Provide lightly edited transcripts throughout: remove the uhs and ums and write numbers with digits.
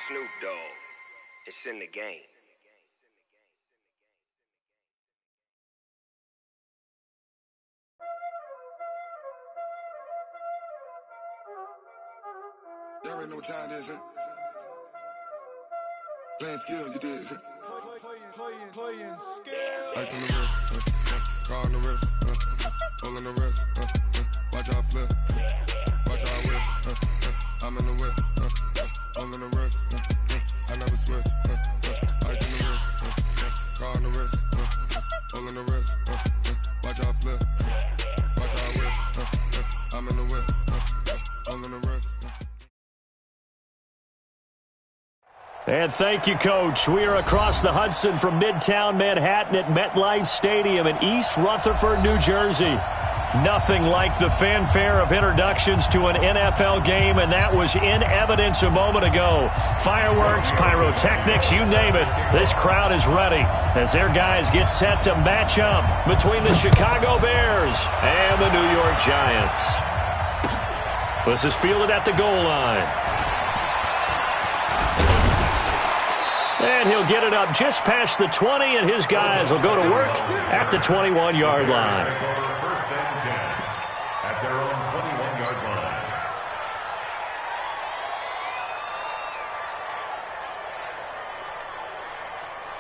Snoop Dogg. It's in the game. Y'all already know what time it is, huh? Playing skills, you did, huh? Playing skills. Ice on the wrist, car on the wrist, hole in the wrist, watch out flip, watch out whip, I'm in the whip, hole in the wrist, I never switch, ice on the wrist, car on the wrist, hole in the wrist, watch out flip, watch out whip, I'm in the whip, hole in the wrist. And thank you, Coach. We are across the Hudson from Midtown Manhattan at MetLife Stadium in East Rutherford, New Jersey. Nothing like the fanfare of introductions to an NFL game, and that was in evidence a moment ago. Fireworks, pyrotechnics, you name it. This crowd is ready as their guys get set to match up between the Chicago Bears and the New York Giants. This is fielded at the goal line. And he'll get it up just past the 20, and his guys will go to work at the 21-yard line. First and 10 at their own 21-yard line.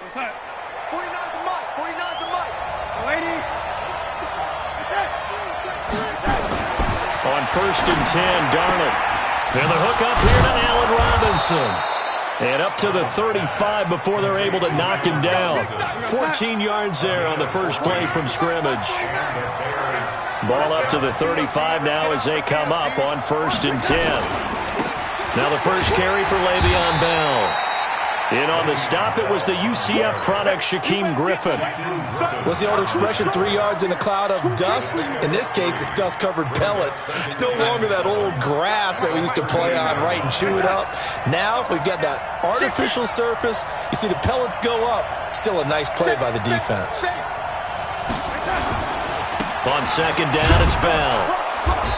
What's that? 49 to Mike. 49 to Mike. Lady. On first and 10, Darnold. And the hook up here to Allen Robinson. And up to the 35 before they're able to knock him down. 14 yards there on the first play from scrimmage. Ball up to the 35 now as they come up on first and 10. Now the first carry for Le'Veon Bell. In on the stop, it was the UCF product, Shaquem Griffin. What's the old expression, 3 yards in a cloud of dust? In this case, it's dust-covered pellets. It's no longer that old grass that we used to play on, right, and chew it up. Now we've got that artificial surface. You see the pellets go up. Still a nice play by the defense. On second down, it's Bell.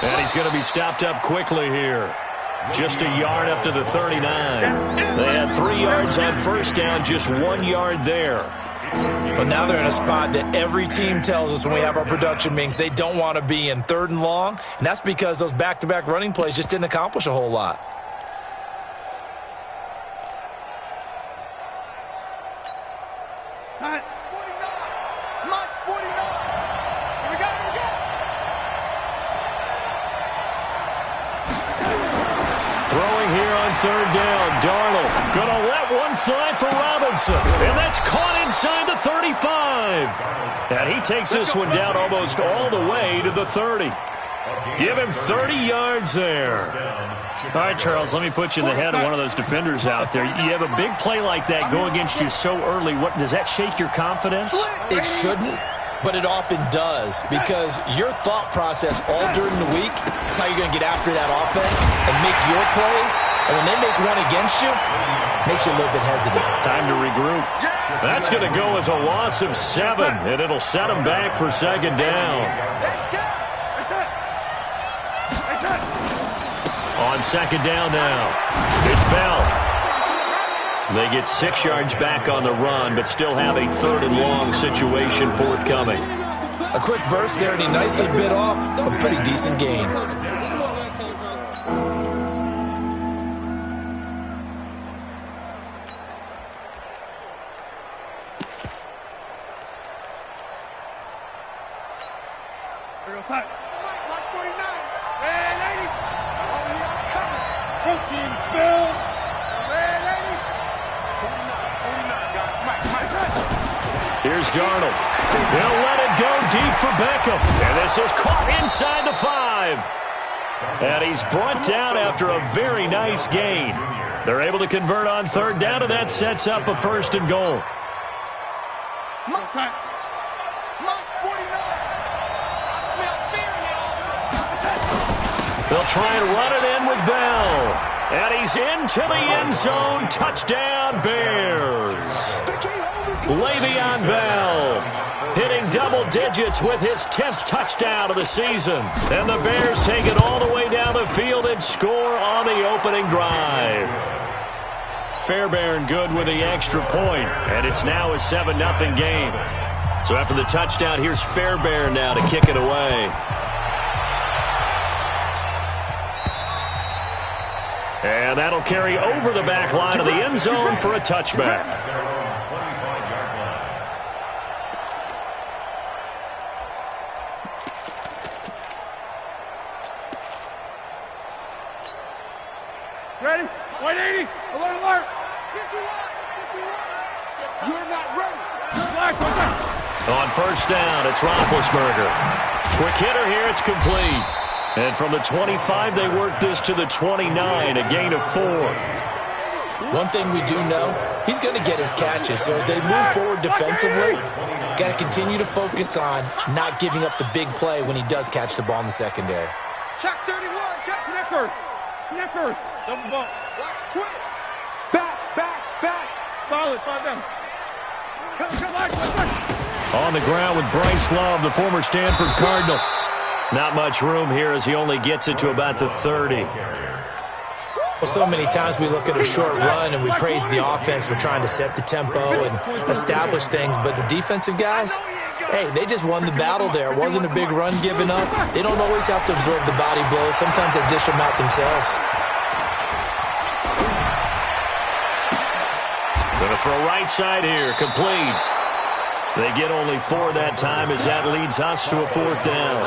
And he's going to be stopped up quickly here. Just a yard up to the 39. They had 3 yards on first down, just 1 yard there. But now they're in a spot that every team tells us when we have our production meetings they don't want to be in, third and long. And that's because those back-to-back running plays just didn't accomplish a whole lot. Time. 49. March 49. Here we go. Throwing here on third down, Darnold gonna let one fly for Robinson, and that's caught inside the 35. And he takes this one down almost all the way to the 30. Give him 30 yards there. All right, Charles, let me put you in the head of one of those defenders out there. You have a big play like that go against you so early. What does that shake your confidence? It shouldn't, but it often does, because your thought process all during the week is how you're going to get after that offense and make your plays. And when they make one against you, it makes you a little bit hesitant. Time to regroup. That's going to go as a loss of 7, and it'll set them back for second down. On second down now, it's Bell. They get 6 yards back on the run, but still have a third and long situation forthcoming. A quick burst there, and he nicely bit off a pretty decent gain. Here goes Mike. March 49. Red 80. Oh, yeah, coming. Protein spill. Red 80. 49, guys. Mike. Here's Darnold. They'll let it go deep for Beckham. And this is caught inside the 5. And he's brought down after a very nice gain. They're able to convert on third down, and that sets up a first and goal. March 49. I smell fear now. They'll try and run it in with Bell. And he's into the end zone. Touchdown, Bears. Le'Veon Bell hitting double digits with his 10th touchdown of the season. And the Bears take it all the way down the field and score on the opening drive. Fairbairn good with the extra point, and it's now a 7-0 game. So after the touchdown, here's Fairbairn now to kick it away. And that'll carry over the back line of the end zone for a touchback. Ready? 180. Alert, alert. You're not ready. On first down, it's Roethlisberger. Quick hitter here, it's complete. And from the 25, they work this to the 29, a gain of 4. One thing we do know, he's going to get his catches. So as they move forward defensively, got to continue to focus on not giving up the big play when he does catch the ball in the secondary. Check 31. Check Knickers. Knickers. Double bump. Watch twins. Back. Solid. 5 down. Come on. On the ground with Bryce Love, the former Stanford Cardinal. Not much room here as he only gets it to about the 30. Well, so many times we look at a short run and we praise the offense for trying to set the tempo and establish things, but the defensive guys, hey, they just won the battle there. It wasn't a big run given up. They don't always have to absorb the body blows. Sometimes they dish them out themselves. Going to throw right side here, complete. They get only 4 that time as that leads us to a 4th down.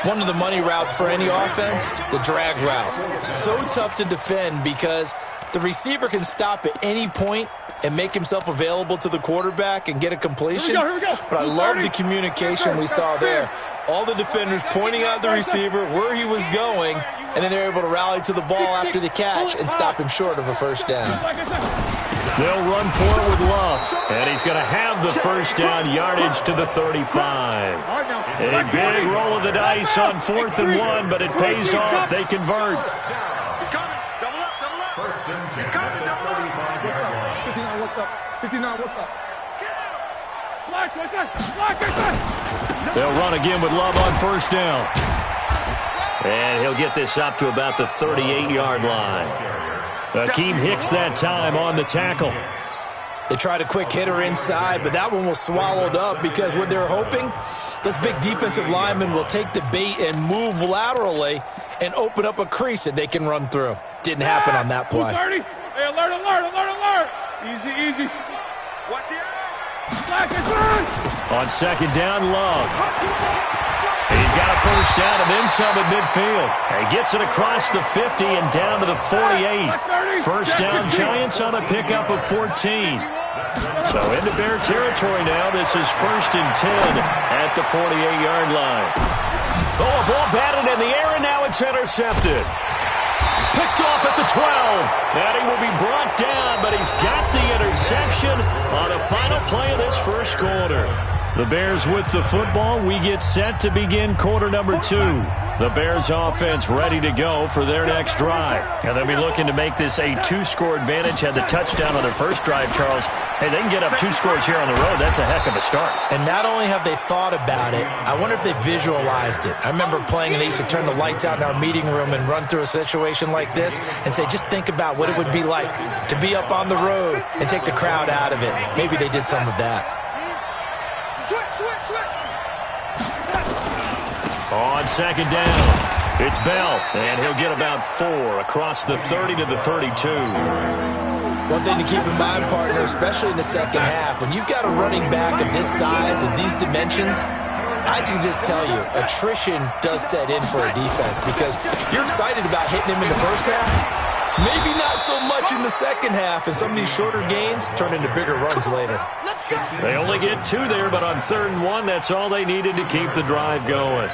One of the money routes for any offense, the drag route. So tough to defend because the receiver can stop at any point and make himself available to the quarterback and get a completion. Here we go. But I love the communication we saw there. All the defenders pointing out the receiver, where he was going, and then they're able to rally to the ball after the catch and stop him short of a first down. They'll run for it with Love, and he's going to have the first down yardage to the 35. A big roll of the dice on 4th and 1, but it pays off. They convert. He's coming. Double up. First and 10 He's coming. at the Double up. 35-yard line. 59, what's up? 59, what's up? Slack right there. Slack right there. They'll run again with Love on first down. And he'll get this up to about the 38-yard line. Akeem Hicks that time on the tackle. They tried a quick hitter inside, but that one was swallowed up because what they're hoping, those big defensive linemen will take the bait and move laterally and open up a crease that they can run through. Didn't happen on that play. 30. Hey, alert. Easy. Watch the eye. Slack is on. On second down, Love. He's got a first down and then some at midfield. And gets it across the 50 and down to the 48. First down, Giants on a pickup of 14. So into Bear territory now. This is 1st and 10 at the 48-yard line. Oh, a ball batted in the air, and now it's intercepted. Picked off at the 12. And he will be brought down, but he's got the interception on a final play of this first quarter. The Bears with the football. We get set to begin quarter number 2. The Bears offense ready to go for their next drive. And they'll be looking to make this a 2-score advantage. Had the touchdown on their first drive, Charles. Hey, they can get up 2 scores here on the road. That's a heck of a start. And not only have they thought about it, I wonder if they visualized it. I remember playing and they used to turn the lights out in our meeting room and run through a situation like this and say, just think about what it would be like to be up on the road and take the crowd out of it. Maybe they did some of that. On second down, it's Bell, and he'll get about 4 across the 30 to the 32. One thing to keep in mind, partner, especially in the second half, when you've got a running back of this size and these dimensions, I can just tell you, attrition does set in for a defense because you're excited about hitting him in the first half, maybe not so much in the second half, and some of these shorter gains turn into bigger runs later. They only get 2 there, but on 3rd and 1, that's all they needed to keep the drive going.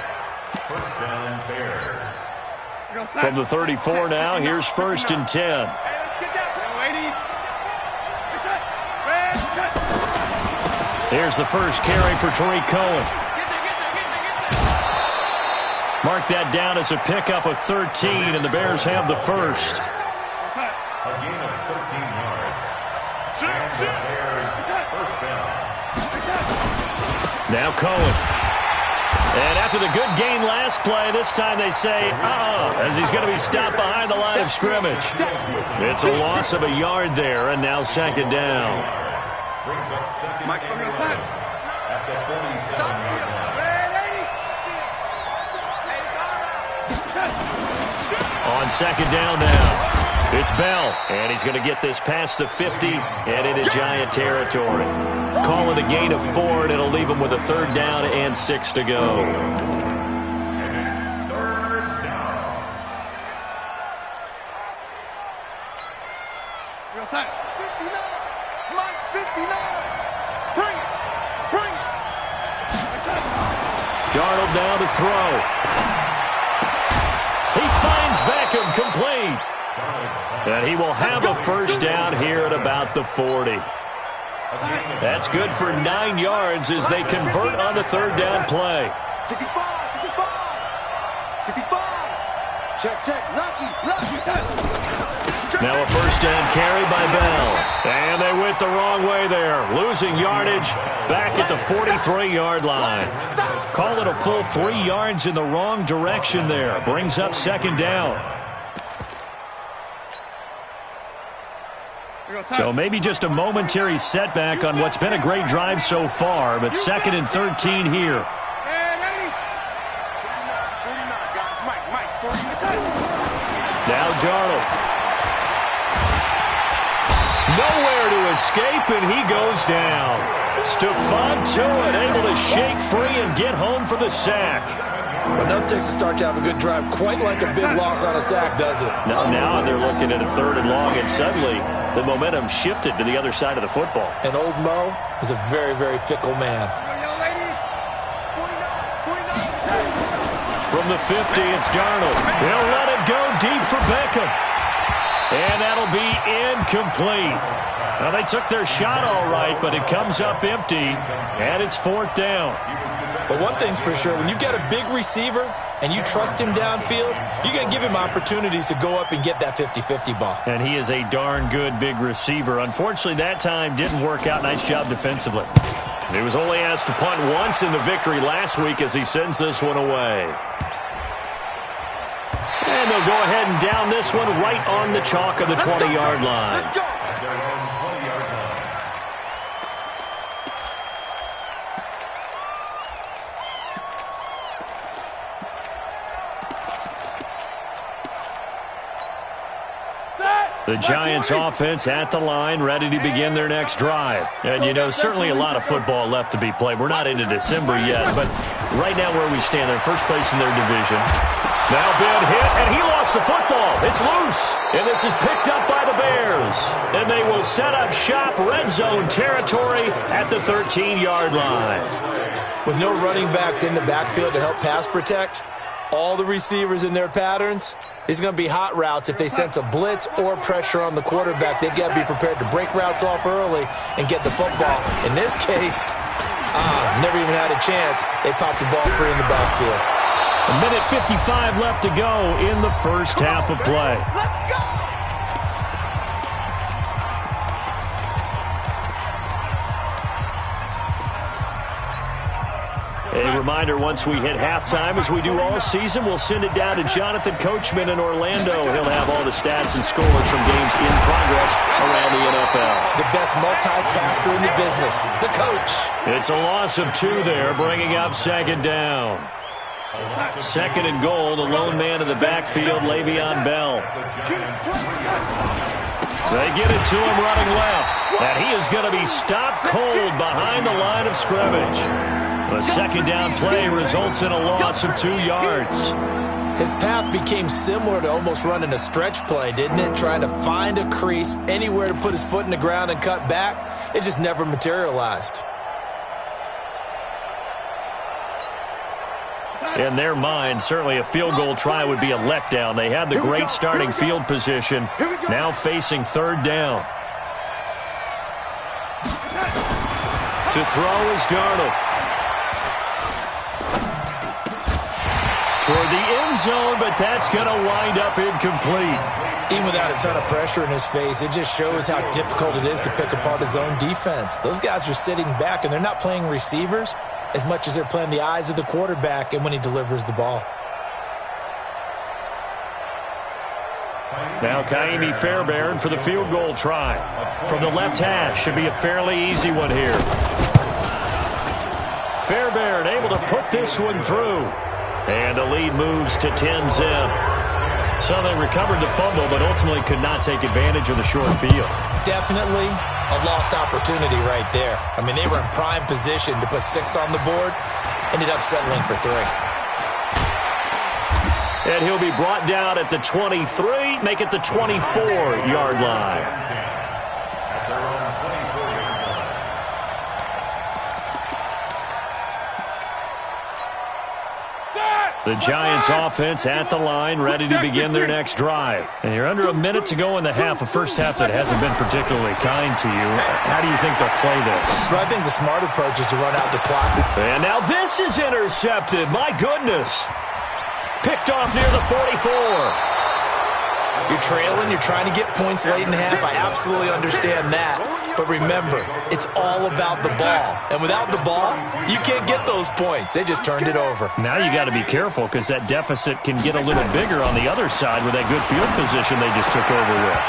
First down, Bears. From the 34 now, here's 1st and 10. Here's the first carry for Tariq Cohen. Mark that down as a pickup of 13, and the Bears have the first. A gain of 13 yards. And the Bears first down. Now Cohen. And after the good gain last play, this time they say, as he's going to be stopped behind the line of scrimmage. It's a loss of a yard there, and now second down. Mike, from the side. At the 47-yard line. On second down now, it's Bell, and he's going to get this past the 50 and into Giant territory. Call it a gain of 4, and it'll leave him with a third down and 6 to go. And it's third down. Real side. 59. Mike's 59. Bring it. Bring it. Darnold now to throw. He finds Beckham complete. And he will have a first down here at about the 40. That's good for 9 yards as they convert on the third down play. 65. 65. Check. Lucky. Now a first down carry by Bell. And they went the wrong way there. Losing yardage back at the 43-yard line. Call it a full 3 yards in the wrong direction there. Brings up second down. So maybe just a momentary setback on what's been a great drive so far, but second and 13 here. Now Darnold. Nowhere to escape, and he goes down. Stephon Tuitt able to shake free and get home for the sack. Enough takes a start to have a good drive, quite like a big loss on a sack, does it? Now they're looking at a third and long, and suddenly the momentum shifted to the other side of the football. And old Mo is a very, very fickle man. From the 50, it's Darnold. He'll let it go deep for Beckham. And that'll be incomplete. Now, they took their shot all right, but it comes up empty, and it's fourth down. But one thing's for sure, when you've got a big receiver and you trust him downfield, you're going to give him opportunities to go up and get that 50-50 ball. And he is a darn good big receiver. Unfortunately, that time didn't work out. Nice job defensively. He was only asked to punt once in the victory last week as he sends this one away. And they'll go ahead and down this one right on the chalk of the 20-yard line. The Giants offense at the line, ready to begin their next drive. And, you know, certainly a lot of football left to be played. We're not into December yet, but right now where we stand, they're first place in their division. Now Ben hit, and he lost the football. It's loose, and this is picked up by the Bears. And they will set up shop, red zone territory at the 13-yard line. With no running backs in the backfield to help pass protect, all the receivers in their patterns, these are going to be hot routes. If they sense a blitz or pressure on the quarterback, they've got to be prepared to break routes off early and get the football. In this case, never even had a chance. They popped the ball free in the backfield. A minute 55 left to go in the first half of play. Let's go! A reminder, once we hit halftime, as we do all season, we'll send it down to Jonathan Coachman in Orlando. He'll have all the stats and scores from games in progress around the NFL. The best multitasker in the business, the coach. It's a loss of 2 there, bringing up second down. Second and goal, the lone man in the backfield, Le'Veon Bell. They get it to him running left, and he is going to be stopped cold behind the line of scrimmage. The second down play results in a loss of 2 yards. His path became similar to almost running a stretch play, didn't it? Trying to find a crease, anywhere to put his foot in the ground and cut back. It just never materialized. In their mind, certainly a field goal try would be a letdown. They had the great starting field position, now facing third down. To throw is Darnold. Toward the end zone, but that's going to wind up incomplete. Even without a ton of pressure in his face, it just shows how difficult it is to pick apart his own defense. Those guys are sitting back, and they're not playing receivers. as much as they're playing the eyes of the quarterback and when he delivers the ball. Now Kaimi Fairbairn for the field goal try. From the left hash, should be a fairly easy one here. Fairbairn able to put this one through. And the lead moves to 10-zip. So they recovered the fumble, but ultimately could not take advantage of the short field. Definitely a lost opportunity right there. I mean, they were in prime position to put 6 on the board. Ended up settling for 3. And he'll be brought down at the 23, make it the 24-yard line. The Giants offense at the line, ready to begin their next drive. And you're under a minute to go in the half, a first half that hasn't been particularly kind to you. How do you think they'll play this? Well, I think the smart approach is to run out the clock. And now this is intercepted. My goodness. Picked off near the 44. You're trailing, you're trying to get points late in the half. I absolutely understand that. But remember, it's all about the ball. And without the ball, you can't get those points. They just turned it over. Now you got to be careful because that deficit can get a little bigger on the other side with that good field position they just took over with.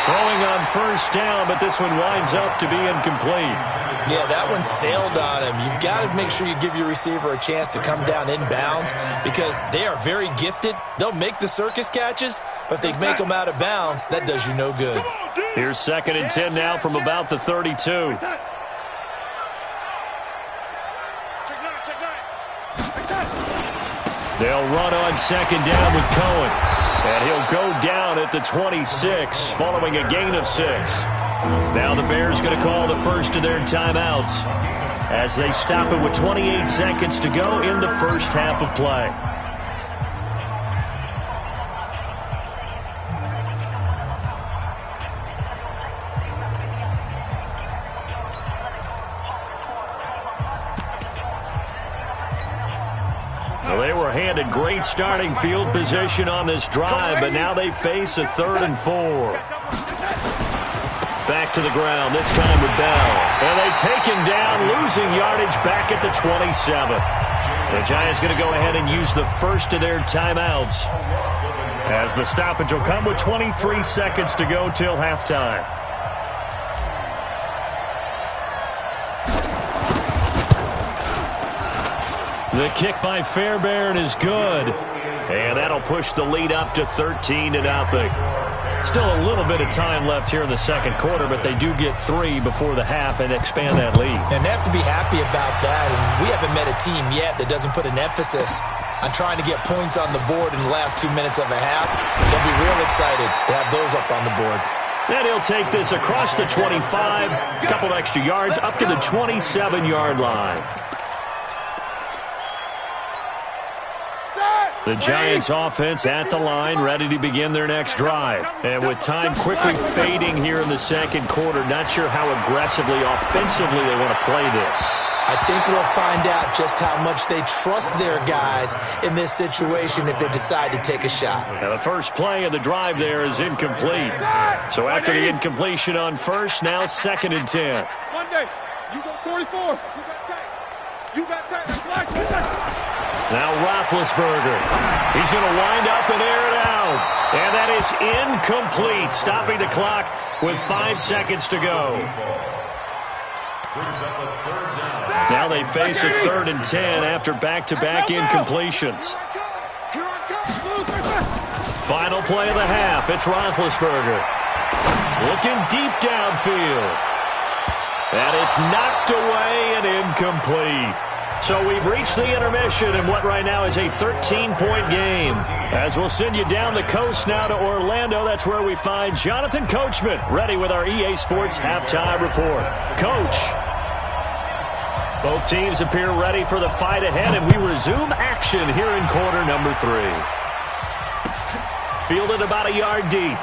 Throwing on first down, but this one winds up to be incomplete. Yeah, that one sailed on him. You've got to make sure you give your receiver a chance to come down inbounds because they are very gifted. They'll make the circus catches, but if they make them out of bounds, that does you no good. Here's 2nd and 10 now from about the 32. They'll run on 2nd down with Cohen. And he'll go down at the 26 following a gain of 6. Now the Bears going to call the first of their timeouts as they stop it with 28 seconds to go in the first half of play. Well, they were handed great starting field position on this drive, but now they face a 3rd and 4. Back to the ground, this time with Bell. And they take him down, losing yardage back at the 27. The Giants going to go ahead and use the first of their timeouts as the stoppage will come with 23 seconds to go till halftime. The kick by Fairbairn is good. And that'll push the lead up to 13-0. Still a little bit of time left here in the second quarter, but they do get 3 before the half and expand that lead. And they have to be happy about that. And we haven't met a team yet that doesn't put an emphasis on trying to get points on the board in the last 2 minutes of a half. They'll be real excited to have those up on the board. And he'll take this across the 25, a couple extra yards, up to the 27-yard line. The Giants offense at the line, ready to begin their next drive. And with time quickly fading here in the second quarter, not sure how aggressively, offensively they want to play this. I think we'll find out just how much they trust their guys in this situation if they decide to take a shot. Now the first play of the drive there is incomplete. So after the incompletion on first, now 2nd and 10. One day, you go 44. You got tight. You got tight. Now Roethlisberger. He's going to wind up and air it out. And that is incomplete, stopping the clock with 5 seconds to go. Now they face a 3rd and 10 after back-to-back incompletions. Final play of the half. It's Roethlisberger. Looking deep downfield. And it's knocked away and incomplete. So we've reached the intermission in what right now is a 13-point game. As we'll send you down the coast now to Orlando, that's where we find Jonathan Coachman, ready with our EA Sports halftime report. Coach, both teams appear ready for the fight ahead, and we resume action here in quarter number 3. Fielded about a yard deep.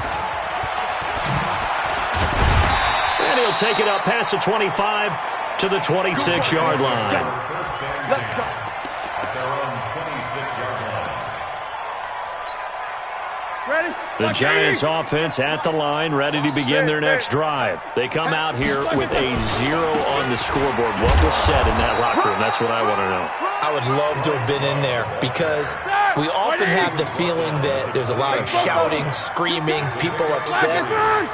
And he'll take it up past the 25 to the 26-yard line. Let's go. At their own 26-yard line. The Giants offense at the line, ready to begin their next drive. They come out here with a 0 on the scoreboard. What was said in that locker room? That's what I want to know. I would love to have been in there because we often have the feeling that there's a lot of shouting, screaming, people upset.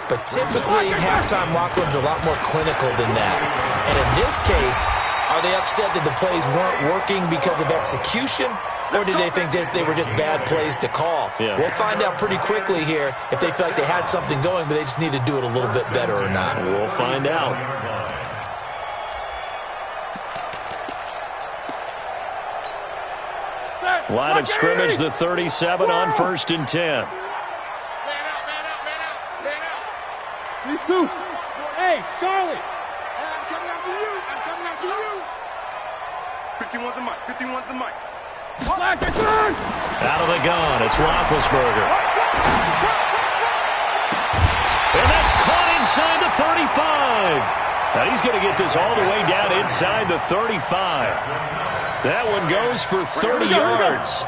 But typically, halftime locker rooms are a lot more clinical than that. And in this case, are they upset that the plays weren't working because of execution? Or did they think they were just bad plays to call? Yeah. We'll find out pretty quickly here if they feel like they had something going, but they just need to do it a little bit better or not. We'll find out. Line of scrimmage, the 37 on 1st and 10. Man out. These two. Hey, Charlie. I'm coming after you. 51's the mic. 51's the mic. Out of the gun, it's Roethlisberger. And that's caught inside the 35. Now he's going to get this all the way down inside the 35. That one goes for 30 yards.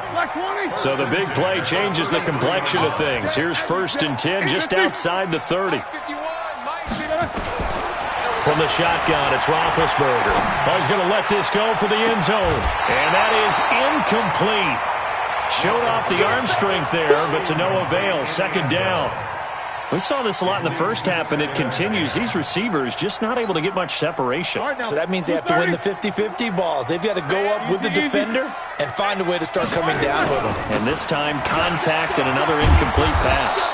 So the big play changes the complexion of things. Here's 1st and 10 just outside the 30. From the shotgun, it's Roethlisberger. He's going to let this go for the end zone. And that is incomplete. Showed off the arm strength there, but to no avail. 2nd down. We saw this a lot in the first half, and it continues. These receivers just not able to get much separation. So that means they have to win the 50-50 balls. They've got to go up with the defender and find a way to start coming down with them. And this time, contact and another incomplete pass.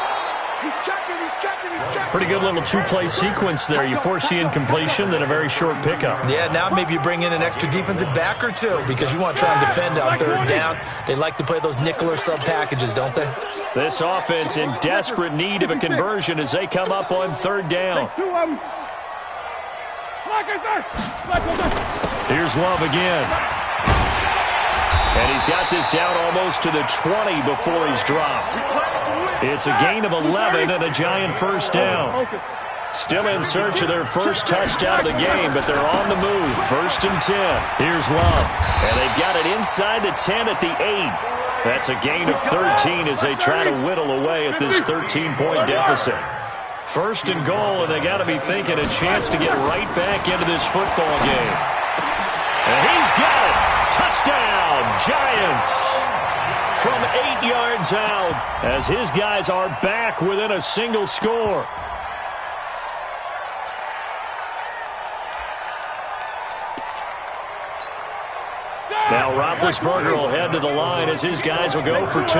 He's checking. Pretty good little 2-play sequence there. You force the incompletion, then a very short pickup. Yeah, now maybe you bring in an extra defensive back or two because you want to try and defend on 3rd down. They like to play those nickel or sub packages, don't they? This offense in desperate need of a conversion as they come up on 3rd down. Here's Love again. And he's got this down almost to the 20 before he's dropped. It's a gain of 11 and a Giant 1st down. Still in search of their first touchdown of the game, but they're on the move. 1st and 10. Here's Love. And they've got it inside the 10 at the 8. That's a gain of 13 as they try to whittle away at this 13-point deficit. 1st and goal, and they got to be thinking a chance to get right back into this football game. And he's got it. Touchdown, Giants. From 8 yards out as his guys are back within a single score. Now Roethlisberger will head to the line as his guys will go for 2.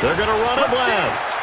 They're going to run it left.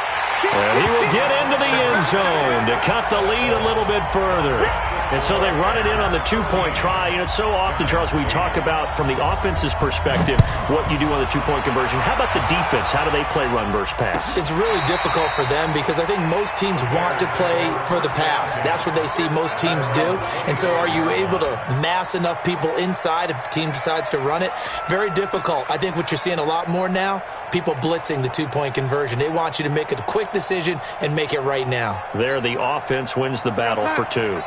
And he will get into the end zone to cut the lead a little bit further. And so they run it in on the 2-point try. You know, so often, Charles, we talk about, from the offense's perspective, what you do on the 2-point conversion. How about the defense? How do they play run versus pass? It's really difficult for them because I think most teams want to play for the pass. That's what they see most teams do. And so are you able to mass enough people inside if a team decides to run it? Very difficult. I think what you're seeing a lot more now, people blitzing the 2-point conversion. They want you to make a quick decision and make it right now. There, the offense wins the battle for 2.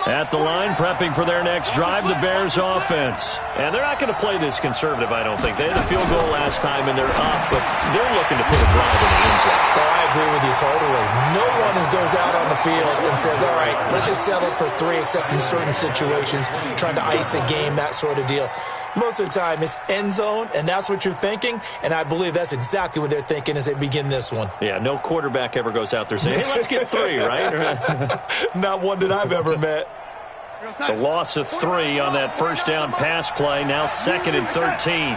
At the line, prepping for their next drive, the Bears offense. And they're not going to play this conservative, I don't think. They had a field goal last time, and they're up, but they're looking to put a drive in the end zone. Oh, I agree with you totally. No one goes out on the field and says, all right, let's just settle for 3, except in certain situations, trying to ice a game, that sort of deal. Most of the time, it's end zone, and that's what you're thinking, and I believe that's exactly what they're thinking as they begin this one. Yeah, no quarterback ever goes out there saying, hey, let's get 3, right? Not one that I've ever met. The loss of 3 on that 1st down pass play, now 2nd and 13.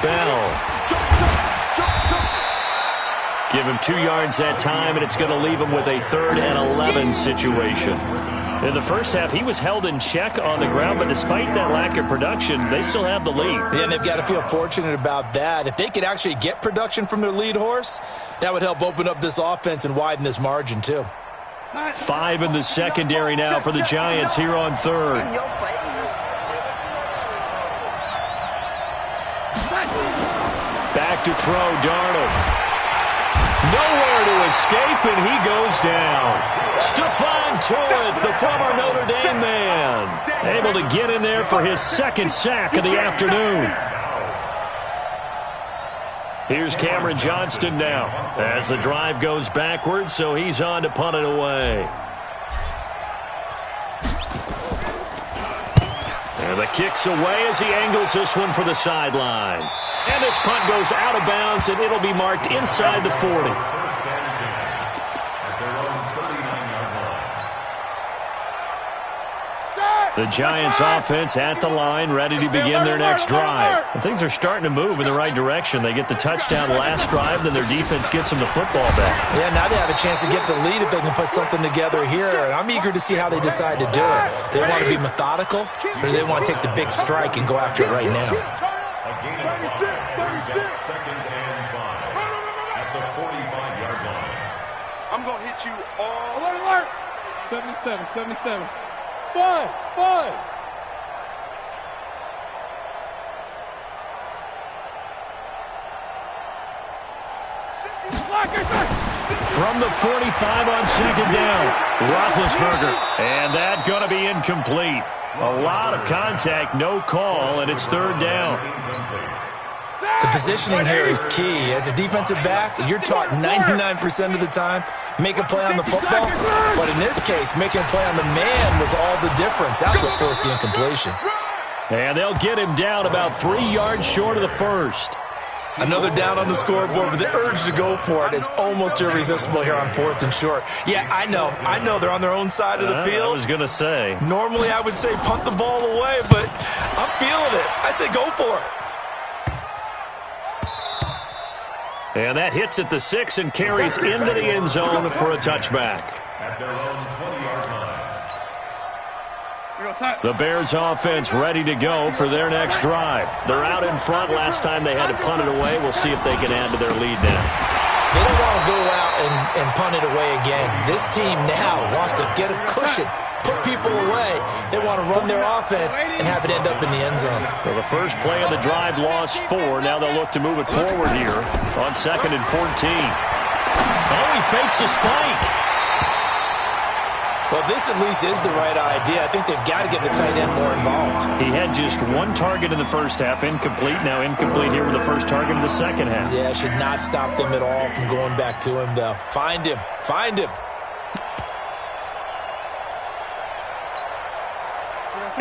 Bell. Give him 2 yards that time, and it's going to leave him with a 3rd and 11 situation. In the first half, he was held in check on the ground, but despite that lack of production, they still have the lead. Yeah, and they've got to feel fortunate about that. If they could actually get production from their lead horse, that would help open up this offense and widen this margin, too. 5 in the secondary now for the Giants here on 3rd. Back to throw, Darnold. Nowhere to escape, and he goes down. Stephon Tuitt, the former Notre Dame man, able to get in there for his 2nd sack of the afternoon. Here's Cameron Johnston now as the drive goes backwards, so he's on to punt it away. And the kick's away as he angles this one for the sideline. And this punt goes out of bounds, and it'll be marked inside the 40. The Giants offense at the line, ready to begin their next drive. And things are starting to move in the right direction. They get the touchdown last drive, then their defense gets them the football back. Yeah, now they have a chance to get the lead if they can put something together here. And I'm eager to see how they decide to do it. Do they want to be methodical, or do they want to take the big strike and go after it right now? Second and 5 at the 45-yard line. I'm going to hit you all. Alert! 77. Buzz! From the 45 on second down, Roethlisberger. And that going to be incomplete. A lot of contact, no call, and it's third down. The positioning here is key. As a defensive back, you're taught 99% of the time, make a play on the football. But in this case, making a play on the man was all the difference. That's what forced the incompletion. And they'll get him down about 3 yards short of the first. Another down on the scoreboard, but the urge to go for it is almost irresistible here on 4th and short. Yeah, I know they're on their own side of the field. I was going to say. Normally I would say punt the ball away, but I'm feeling it. I say go for it. And that hits at the 6 and carries into the end zone for a touchback. At their own 20-yard line. The Bears offense ready to go for their next drive. They're out in front. Last time they had to punt it away. We'll see if they can add to their lead now. They don't want to go out and punt it away again. This team now wants to get a cushion, put people away. They want to run their offense and have it end up in the end zone. So the first play of the drive lost 4. Now they'll look to move it forward here on 2nd and 14. Oh, he fakes a spike. Well, this at least is the right idea. I think they've got to get the tight end more involved. He had just 1 target in the first half, incomplete. Now incomplete here with the first target in the second half. Yeah, should not stop them at all from going back to him, though. Find him.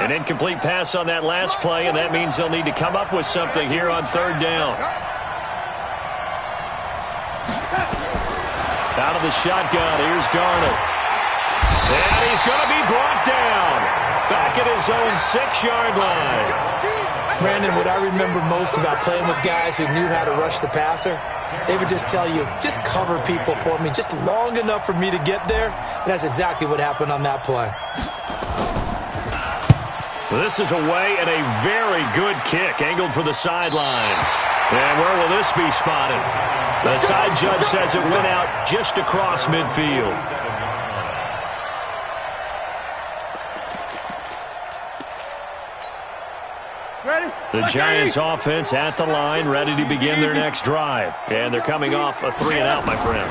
An incomplete pass on that last play, and that means they'll need to come up with something here on 3rd down. Out of the shotgun, here's Darnold. And he's going to be brought down. Back at his own 6-yard line. Brandon, what I remember most about playing with guys who knew how to rush the passer, they would just tell you, just cover people for me, just long enough for me to get there. And that's exactly what happened on that play. This is away and a very good kick, angled for the sidelines. And where will this be spotted? The side judge says it went out just across midfield. The Giants offense at the line, ready to begin their next drive. And they're coming off a 3-and-out, my friend.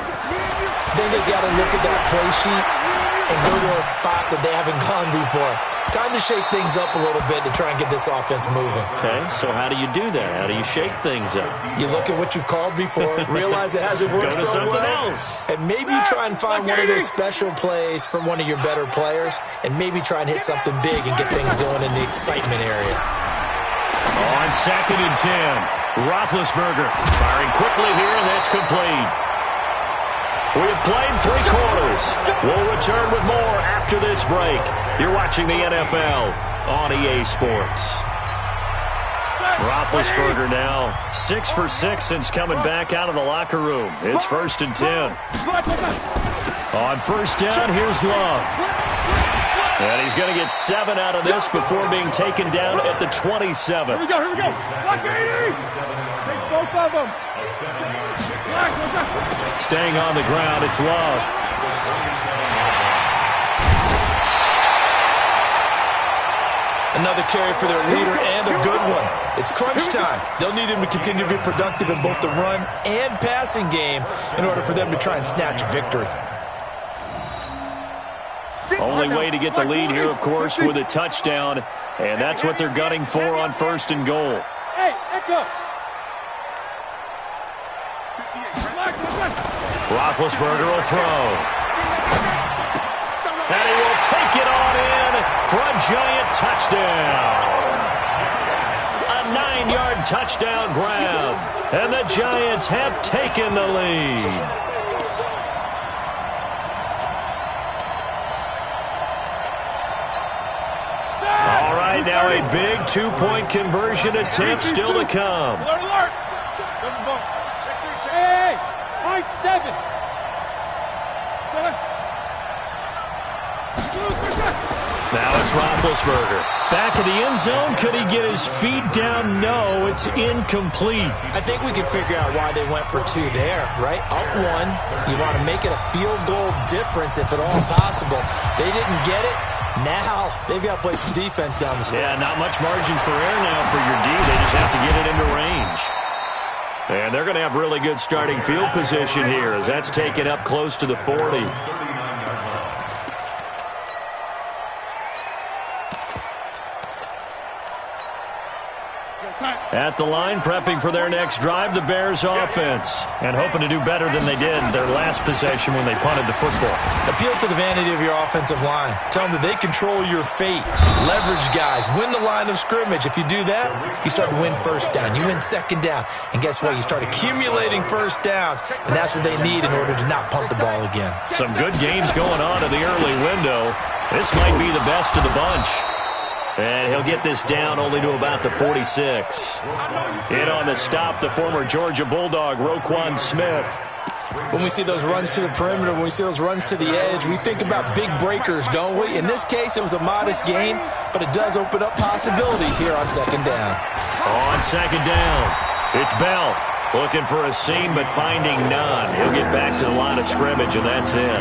Then they've got to look at that play sheet and go to a spot that they haven't gone before. Time to shake things up a little bit to try and get this offense moving. Okay, so how do you do that? How do you shake things up? You look at what you've called before, realize it hasn't worked Go to so something well, else. and maybe you try and find one of those special plays from one of your better players, and maybe try and hit something big and get things going in the excitement area. On 2nd and 10, Roethlisberger firing quickly here, and that's complete. We have played 3 quarters. We'll return with more after this break. You're watching the NFL on EA Sports. Roethlisberger now 6 for 6 since coming back out of the locker room. It's 1st and 10. On 1st down, here's Love. And he's going to get 7 out of this before being taken down at the 27. Here we go. Black 80! Take both of them. Staying on the ground, it's Love. Another carry for their leader and a good one. It's crunch time. They'll need him to continue to be productive in both the run and passing game in order for them to try and snatch a victory. Only way to get the lead here, of course, with a touchdown. And that's what they're gunning for on 1st and goal. Hey, echo. Roethlisberger will throw. And he will take it on in for a giant touchdown. A 9-yard touchdown grab. And the Giants have taken the lead. All right, now a big two-point conversion attempt still to come. Alert, alert. Hey, high 7. Now it's Roethlisberger. Back in the end zone. Could he get his feet down? No, it's incomplete. I think we can figure out why they went for 2 there, right? Up 1. You want to make it a field goal difference if at all possible. They didn't get it. Now they've got to play some defense down the stretch. Yeah, not much margin for error now for your D. They just have to get it into range. And they're going to have really good starting field position here as that's taken up close to the 40. At the line, prepping for their next drive, the Bears offense. And hoping to do better than they did their last possession when they punted the football. Appeal to the vanity of your offensive line. Tell them that they control your fate. Leverage guys. Win the line of scrimmage. If you do that, you start to win first down. You win second down. And guess what? You start accumulating first downs. And that's what they need in order to not punt the ball again. Some good games going on in the early window. This might be the best of the bunch. And he'll get this down only to about the 46. In on the stop, the former Georgia Bulldog, Roquan Smith. When we see those runs to the perimeter, when we see those runs to the edge, we think about big breakers, don't we? In this case, it was a modest gain, but it does open up possibilities here on second down. On second down, it's Bell. Looking for a seam, but finding none. He'll get back to the line of scrimmage, and that's it.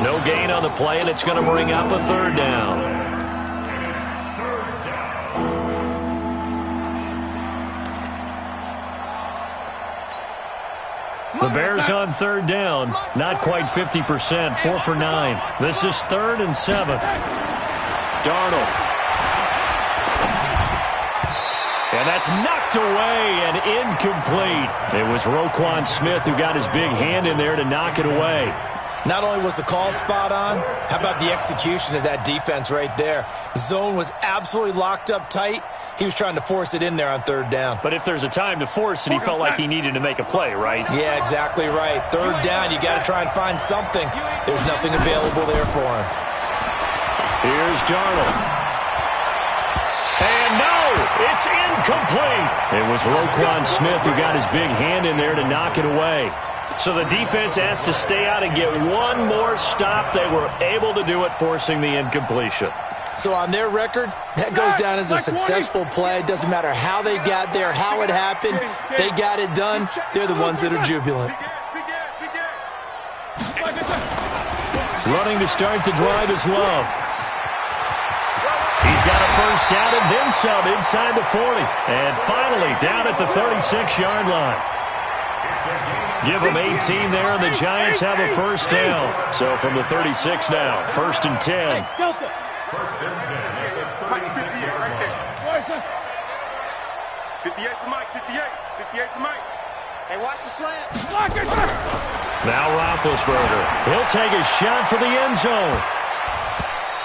No gain on the play, and it's going to bring up a third down. The Bears on third down, not quite 50%, 4 for 9. This is 3rd and 7. Darnold. And that's knocked away and incomplete. It was Roquan Smith who got his big hand in there to knock it away. Not only was the call spot on, how about the execution of that defense right there? The zone was absolutely locked up tight. He was trying to force it in there on third down. But if there's a time to force it, he felt like he needed to make a play, right? Yeah, exactly right. Third down, you got to try and find something. There's nothing available there for him. Here's Darnold. And no, it's incomplete. It was Roquan Smith who got his big hand in there to knock it away. So the defense has to stay out and get one more stop. They were able to do it, forcing the incompletion. So on their record, that goes down as a successful play. Doesn't matter how they got there, how it happened. They got it done. They're the ones that are jubilant. Running to start the drive is Love. He's got a first down and then some inside the 40. And finally down at the 36-yard line. Give them 18 there, and the Giants have a first down. So from the 36 now, 1st and 10. First and 10 at the 36 yard line. 58 to Mike, 58. 58 to Mike. Hey, watch the slant. Now Roethlisberger. He'll take a shot for the end zone.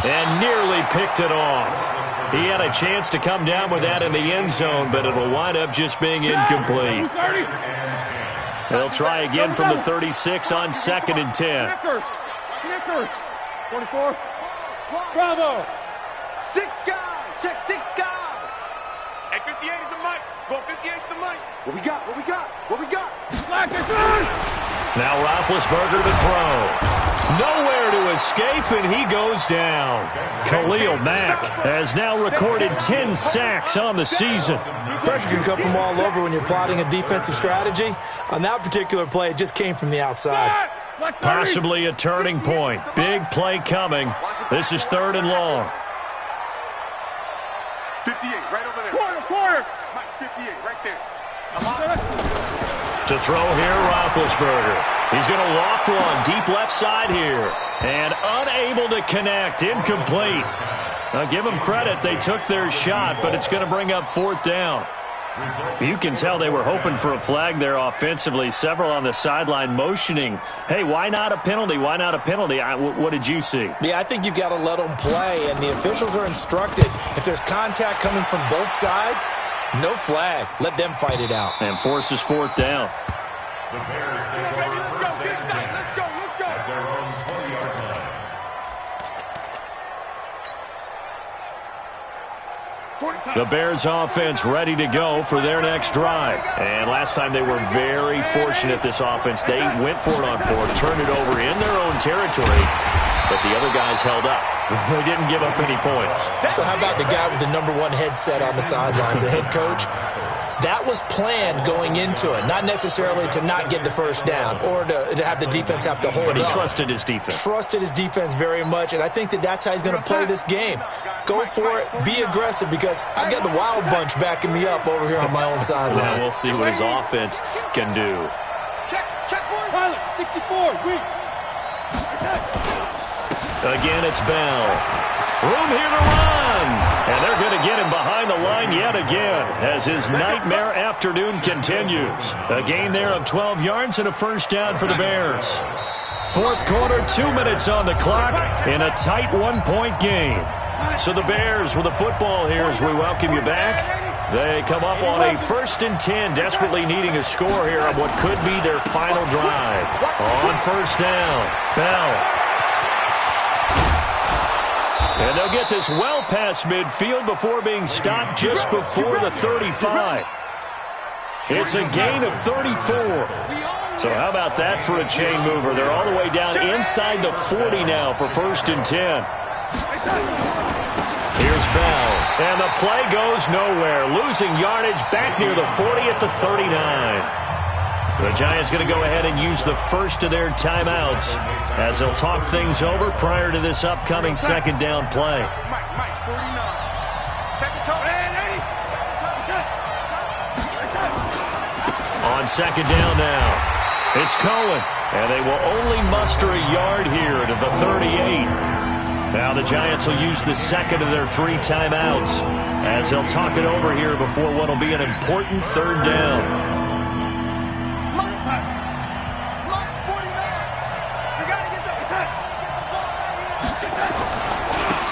And nearly picked it off. He had a chance to come down with that in the end zone, but it'll wind up just being incomplete. He'll try again from the 36 on 2nd and 10. 44. Bravo. 6 guys. Check 6 guys. Hey, 58 is the mic. Go 58 is the mic. What we got? What we got? What we got? Now Roethlisberger to throw. Nowhere to escape, and he goes down. Khalil Mack has now recorded 10 sacks on the season. Pressure can come from all over when you're plotting a defensive strategy. On that particular play, it just came from the outside. Possibly a turning point. Big play coming. This is 3rd and long. 58, right over there. Quarter. Mike, 58, right there. To throw here, Roethlisberger. He's going to loft one deep left side here. And unable to connect. Incomplete. Now, give them credit. They took their shot, but it's going to bring up 4th down. You can tell they were hoping for a flag there offensively. Several on the sideline motioning, hey, why not a penalty? Why not a penalty? What did you see? Yeah, I think you've got to let them play, and the officials are instructed. If there's contact coming from both sides, no flag. Let them fight it out. And forces fourth down. The Bears take over first and 10 at their own 20-yard line. The Bears offense ready to go for their next drive. And last time they were very fortunate, this offense. They went for it on fourth, turned it over in their own territory, but the other guys held up. They didn't give up any points. So how about the guy with the #1 headset on the sidelines, the head coach? That was planned going into it, not necessarily to not get the first down or to have the defense have to hold up. But he trusted his defense. Trusted his defense very much, and I think that's how he's going to play this game. Go for it. Be aggressive, because I've got the Wild Bunch backing me up over here on my own sideline. Now we'll see what his offense can do. Check for it. Pilot, 64, weak. Again, it's Bell. Room here to run. And they're going to get him behind the line yet again as his nightmare afternoon continues. A gain there of 12 yards and a first down for the Bears. Fourth quarter, 2 minutes on the clock in a tight one-point game. So the Bears with the football here as we welcome you back. They come up on a 1st and 10, desperately needing a score here on what could be their final drive. On first down, Bell. And they'll get this well past midfield before being stopped just before the 35. It's a gain of 34. So how about that for a chain mover? They're all the way down inside the 40 now for 1st and 10. Here's Bell. And the play goes nowhere. Losing yardage back near the 40 at the 39. The Giants going to go ahead and use the first of their timeouts as they'll talk things over prior to this upcoming second down play. On second down now, it's Cohen, and they will only muster a yard here to the 38. Now the Giants will use the second of their 3 timeouts as they'll talk it over here before what will be an important third down.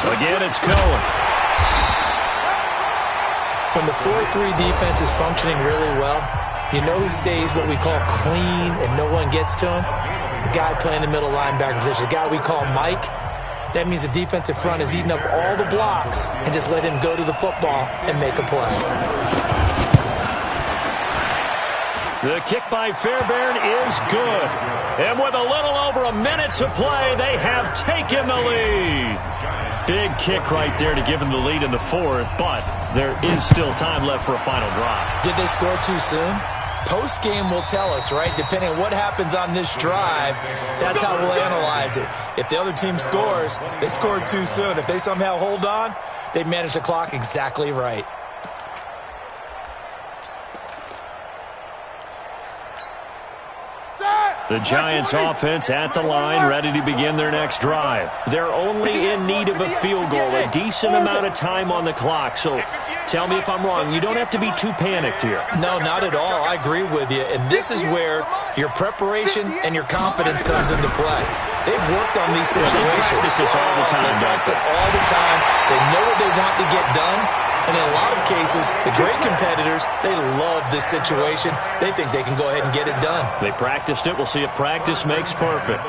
Again, it's Cohen. When the 4-3 defense is functioning really well, you know who stays what we call clean and no one gets to him? The guy playing the middle linebacker position, the guy we call Mike. That means the defensive front is eating up all the blocks and just let him go to the football and make a play. The kick by Fairbairn is good. And with a little over a minute to play, they have taken the lead. Big kick right there to give them the lead in the 4th, but there is still time left for a final drive. Did they score too soon? Post-game will tell us, right? Depending on what happens on this drive, that's how we'll analyze it. If the other team scores, they scored too soon. If they somehow hold on, they manage the clock exactly right. The Giants offense at the line, ready to begin their next drive. They're only in need of a field goal, a decent amount of time on the clock. So tell me if I'm wrong. You don't have to be too panicked here. No, not at all. I agree with you. And this is where your preparation and your confidence comes into play. They've worked on these situations. They practice this all the time. They practice it all the time. They know what they want to get done. And in a lot of cases, the great competitors, they love this situation. They think they can go ahead and get it done. They practiced it. We'll see if practice makes perfect.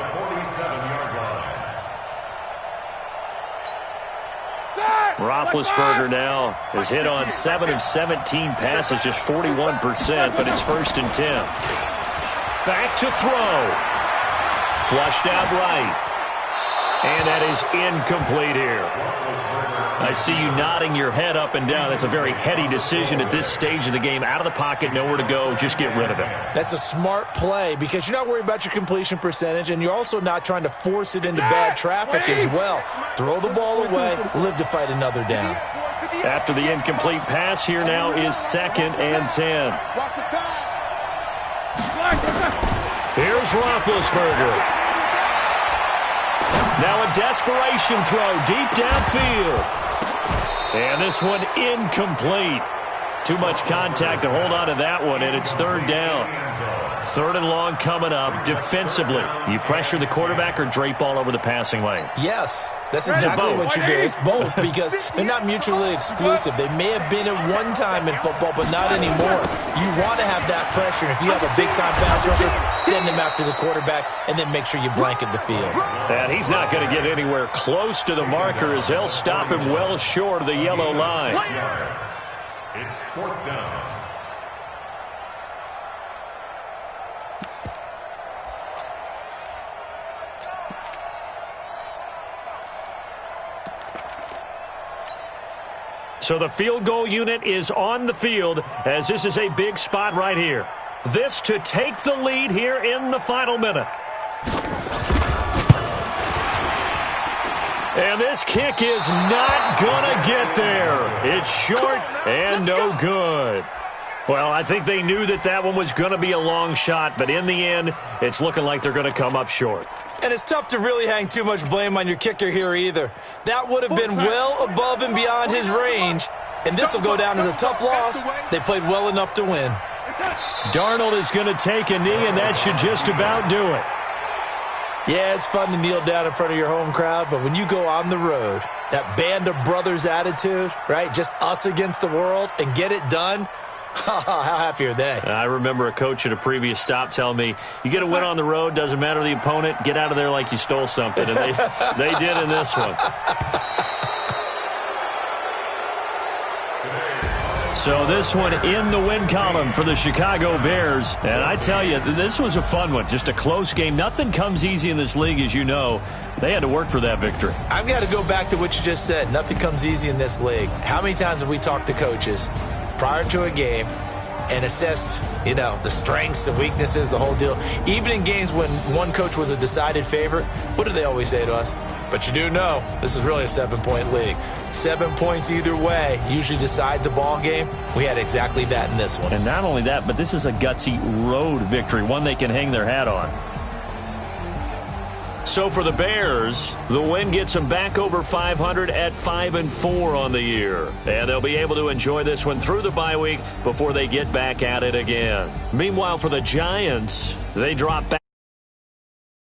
Roethlisberger now has hit on 7 of 17 passes, just 41%, but it's 1st and 10. Back to throw. Flushed out right. And that is incomplete here. I see you nodding your head up and down. That's a very heady decision at this stage of the game. Out of the pocket, nowhere to go. Just get rid of it. That's a smart play because you're not worried about your completion percentage, and you're also not trying to force it into bad traffic as well. Throw the ball away, live to fight another down. After the incomplete pass, here now is 2nd and 10. Here's Roethlisberger. Now a desperation throw deep downfield. And this one incomplete. Too much contact to hold on to that one, and it's third down. Third and long coming up. Defensively, you pressure the quarterback or drape all over the passing lane? Yes, that's exactly what you do. It's both, because they're not mutually exclusive. They may have been at one time in football, but not anymore. You want to have that pressure. And if you have a big-time pass rusher, send him after the quarterback, and then make sure you blanket the field. And he's not going to get anywhere close to the marker, as they'll stop him well short of the yellow line. It's fourth down. So the field goal unit is on the field, as this is a big spot right here. This to take the lead here in the final minute. And this kick is not going to get there. It's short and no good. Well, I think they knew that that one was going to be a long shot, but in the end, it's looking like they're going to come up short. And it's tough to really hang too much blame on your kicker here either. That would have been well above and beyond his range, and this will go down as a tough loss. They played well enough to win. Darnold is going to take a knee, and that should just about do it. Yeah, it's fun to kneel down in front of your home crowd, but when you go on the road, that band of brothers attitude, right, just us against the world, and get it done, how happy are they? I remember a coach at a previous stop telling me, you get a win on the road, doesn't matter the opponent, get out of there like you stole something. And they did in this one. So this one in the win column for the Chicago Bears. And I tell you, this was a fun one. Just a close game. Nothing comes easy in this league, as you know. They had to work for that victory. I've got to go back to what you just said. Nothing comes easy in this league. How many times have we talked to coaches prior to a game and assessed, the strengths, the weaknesses, the whole deal? Even in games when one coach was a decided favorite, what do they always say to us? But you do know this is really a 7-point league. 7 points either way usually decides a ball game. We had exactly that in this one. And not only that, but this is a gutsy road victory, one they can hang their hat on. So for the Bears, the win gets them back over 500 at 5-4 on the year. And they'll be able to enjoy this one through the bye week before they get back at it again. Meanwhile, for the Giants, they drop back